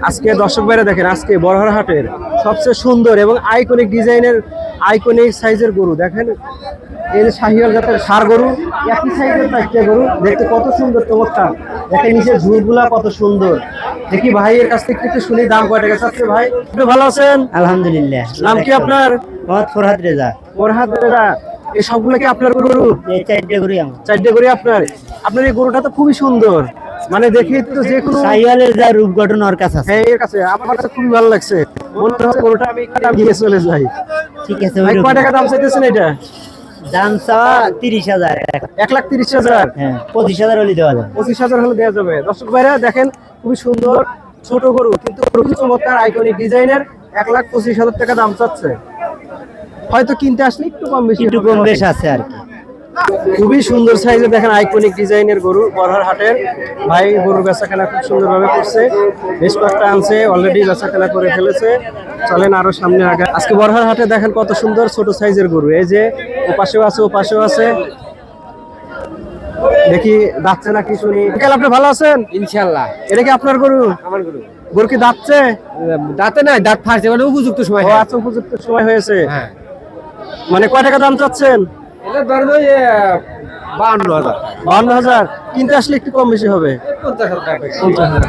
আজকে দর্শক ভাইরা দেখেন, আজকে বড়হার হাটের সবচেয়ে সুন্দর এবং আইকনিক ডিজাইনের আইকনিক সাইজের গরু দেখেন। এই যে শাহিওয়াল জাতের ষাঁড় গরু, একই সাইজের চারটে গরু, দেখতে কত সুন্দর চমৎকার। দেখেন নিচে ঝুলগুলা কত সুন্দর। দেখি ভাইয়ের কাছ থেকে একটু শুনি দাম কয় টাকা চাচ্ছে। ভাই একটু ভালো আছেন? আলহামদুলিল্লাহ। নাম কি আপনার? মোহাম্মদ ফরহাদ রেজা। ফরহাদ রেজা। এই সবগুলো কি আপনার গরু? এই চারটে করি আমার। চারটে গরু আপনার? আপনার এই গরুটা তো খুবই সুন্দর, মানে দেখি তো যে কোনো শাহিওয়ালের যা রূপ গঠন ওর কাছে আছে। হ্যাঁ এর কাছে আমার কাছে খুবই ভালো লাগছে। মনে হচ্ছে গরুটা আমি নিয়ে চলে যাই। ঠিক আছে। ভাই কয় টাকা দাম চাইতেছেন এটা? দাম চাওয়া 30,000। 1,30,000। হ্যাঁ, 25,000 হলে দেওয়া যাবে। 25,000 হলে দেওয়া যাবে। দর্শক ভাইরা দেখেন, খুবই সুন্দর ছোট গরু, কিন্তু খুবই চমৎকার আইকনিক ডিজাইনের। 1,25,000 টাকা দাম চাচ্ছে। হয়তো কিনতে আসলে একটু কম বেশি একটু কম বেশ আছে আর কি। খুবই সুন্দর সাইজের দেখেন আইকনিক ডিজাইনের গরু বড়হার হাটের। ভাই গরুর বেচাকেনা খুব সুন্দরভাবে করছে, বেশ কয়েকটা আনছে, অলরেডি বেচাকেনা করে ফেলেছে। চলেন আরো সামনে আগে। আজকে বড়হার হাটে দেখেন কত সুন্দর ছোট সাইজের গরু। এই যে ওপাশেও আছে, ওপাশেও আছে। দেখি দাঁতছে নাকি শুনি। বিকাল আপনি ভালো আছেন? ইনশাআল্লাহ। এটা কি আপনার গরু? আমার গরু গরু কি দাঁতছে? দাঁতে নাই, দাঁত ফাটছে, মানে উপযুক্ত সময়। ও আচ্ছা, উপযুক্ত সময় হয়েছে। হ্যাঁ, মানে কয় টাকা দাম চাচ্ছেন? এটা ধরেন ওই 52,000। 52,000। কিনতে আসলে একটু কম বেশি হবে। 50,000 টাকা। 50,000।